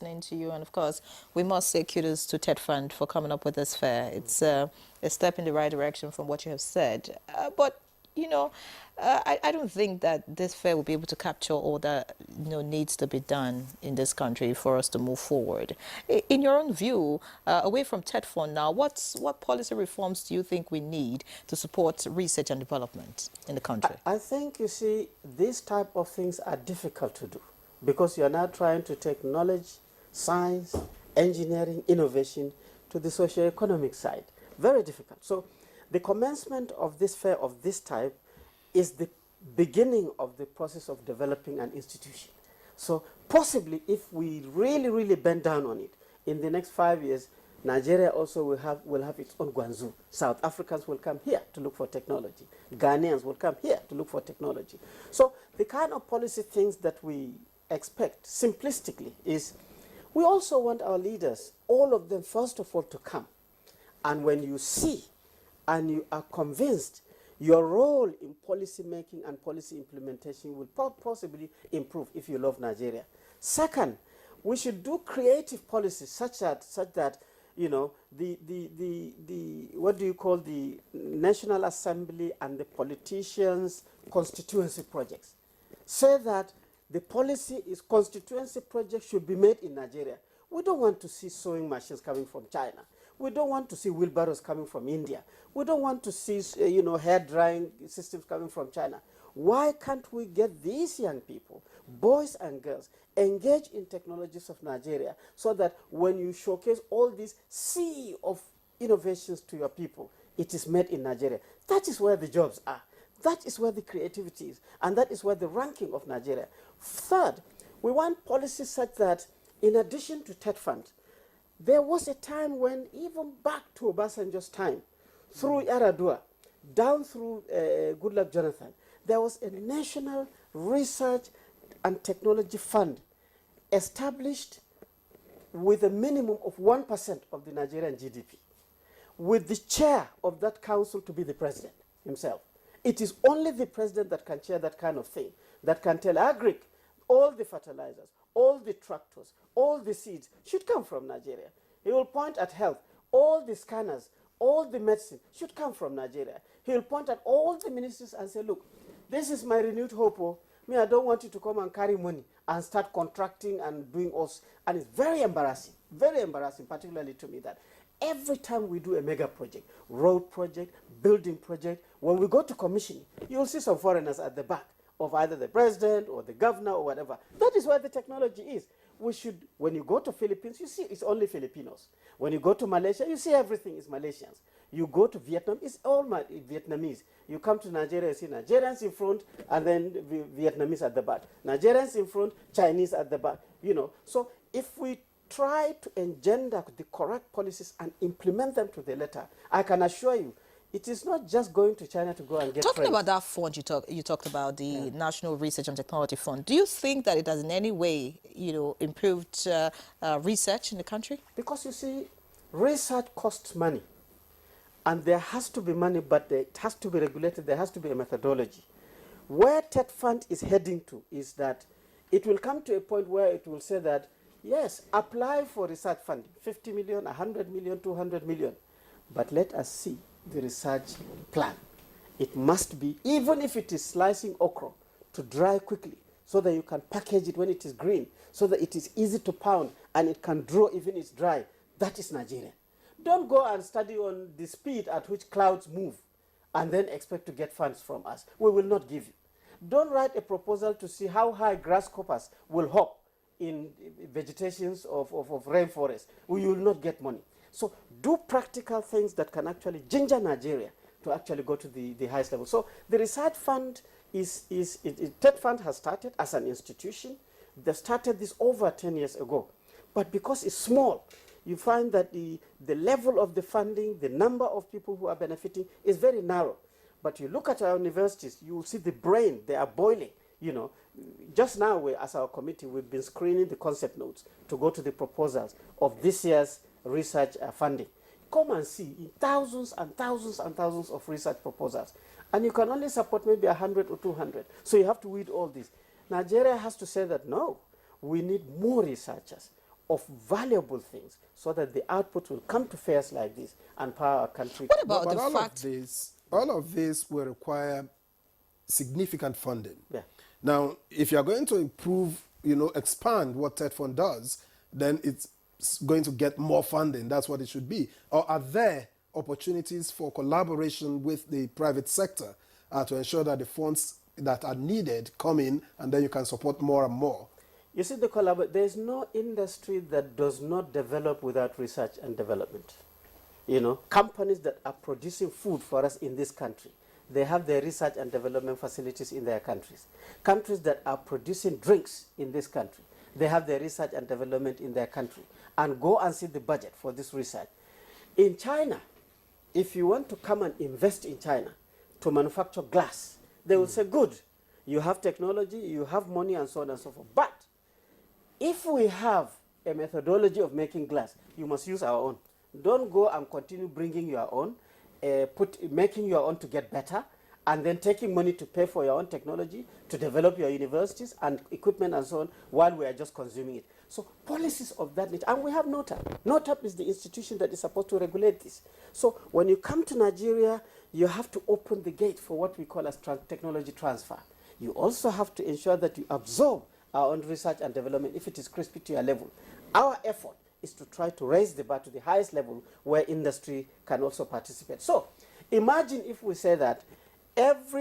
listening to you, and of course, we must say kudos to TETFUND for coming up with this fair. It's a step in the right direction from what you have said. But you know, I don't think that this fair will be able to capture all that needs to be done in this country for us to move forward. In your own view, away from TETFUND now, what policy reforms do you think we need to support research and development in the country? I think, you see, these type of things are difficult to do because you are now trying to take knowledge, science, engineering, innovation to the socio-economic side. Very difficult. So the commencement of this fair of this type is the beginning of the process of developing an institution. So possibly if we really, really bend down on it, in the next 5 years, Nigeria also will have its own Guangzhou. South Africans will come here to look for technology. Ghanaians will come here to look for technology. So the kind of policy things that we expect, simplistically, is we also want our leaders, all of them, first of all, to come. And when you see and you are convinced, your role in policy making and policy implementation will possibly improve if you love Nigeria. Second, we should do creative policies such that what do you call the National Assembly and the politicians' constituency projects. Say that the policy is constituency projects should be made in Nigeria. We don't want to see sewing machines coming from China. We don't want to see wheelbarrows coming from India. We don't want to see, hair drying systems coming from China. Why can't we get these young people, boys and girls, engaged in technologies of Nigeria so that when you showcase all this sea of innovations to your people, it is made in Nigeria? That is where the jobs are. That is where the creativity is. And that is where the ranking of Nigeria. Third, we want policies such that, in addition to TETFUND, there was a time when, even back to Obasanjo's time, through Yaradua, down through Goodluck Jonathan, there was a National Research and Technology Fund established with a minimum of 1% of the Nigerian GDP, with the chair of that council to be the president himself. It is only the president that can chair that kind of thing, that can tell Agric, all the fertilizers, all the tractors, all the seeds should come from Nigeria. He will point at health. All the scanners, all the medicine should come from Nigeria. He will point at all the ministries and say, look, this is my renewed hope. Oh. Me, I don't want you to come and carry money and start contracting and doing all. And it's very embarrassing, particularly to me, that every time we do a mega project, road project, building project, when we go to commissioning, you'll see some foreigners at the back of either the president or the governor or whatever. That is where the technology is. We should, when you go to Philippines, you see it's only Filipinos. When you go to Malaysia, you see everything is Malaysians. You go to Vietnam, it's all Vietnamese. You come to Nigeria, you see Nigerians in front, and then Vietnamese at the back. Nigerians in front, Chinese at the back. So if we try to engender the correct policies and implement them to the letter, I can assure you, it is not just going to China to go and get Talking friends. about that fund you talked about, the National Research and Technology Fund, do you think that it has in any way, improved research in the country? Because you see, research costs money. And there has to be money, but it has to be regulated. There has to be a methodology. Where TETFUND is heading to is that it will come to a point where it will say that, yes, apply for research funding, 50 million, 100 million, 200 million. But let us see the research plan. It must be, even if it is slicing okra, to dry quickly so that you can package it when it is green, so that it is easy to pound and it can draw even it's dry. That is Nigeria. Don't go and study on the speed at which clouds move and then expect to get funds from us. We will not give you. Don't write a proposal to see how high grasshoppers will hop in vegetations of rainforest. We will not get money. So do practical things that can actually ginger Nigeria to actually go to the highest level. So the research fund TETFUND has started as an institution. They started this over 10 years ago. But because it's small, you find that the level of the funding, the number of people who are benefiting is very narrow. But you look at our universities, you will see the brain, they are boiling. Just now, as our committee, we've been screening the concept notes to go to the proposals of this year's research funding. Come and see thousands and thousands and thousands of research proposals. And you can only support maybe 100 or 200. So you have to weed all this. Nigeria has to say that, no, we need more researchers. of valuable things so that the output will come to fairs like this and power our country. What about But the fact? all of this will require significant funding. Yeah. Now, if you're going to improve, expand what TETFUND does, then it's going to get more funding. That's what it should be. Or are there opportunities for collaboration with the private sector to ensure that the funds that are needed come in, and then you can support more and more? You see, there's no industry that does not develop without research and development. Companies that are producing food for us in this country, they have their research and development facilities in their countries. Countries that are producing drinks in this country, they have their research and development in their country. And go and see the budget for this research. In China, if you want to come and invest in China to manufacture glass, they will say, good, you have technology, you have money, and so on and so forth. But if we have a methodology of making glass, you must use our own. Don't go and continue bringing your own, making your own to get better, and then taking money to pay for your own technology, to develop your universities and equipment and so on, while we are just consuming it. So policies of that nature, and we have NOTAP. NOTAP is the institution that is supposed to regulate this. So when you come to Nigeria, you have to open the gate for what we call as technology transfer. You also have to ensure that you absorb our own research and development if it is crispy to your level. Our effort is to try to raise the bar to the highest level where industry can also participate. So imagine if we say that every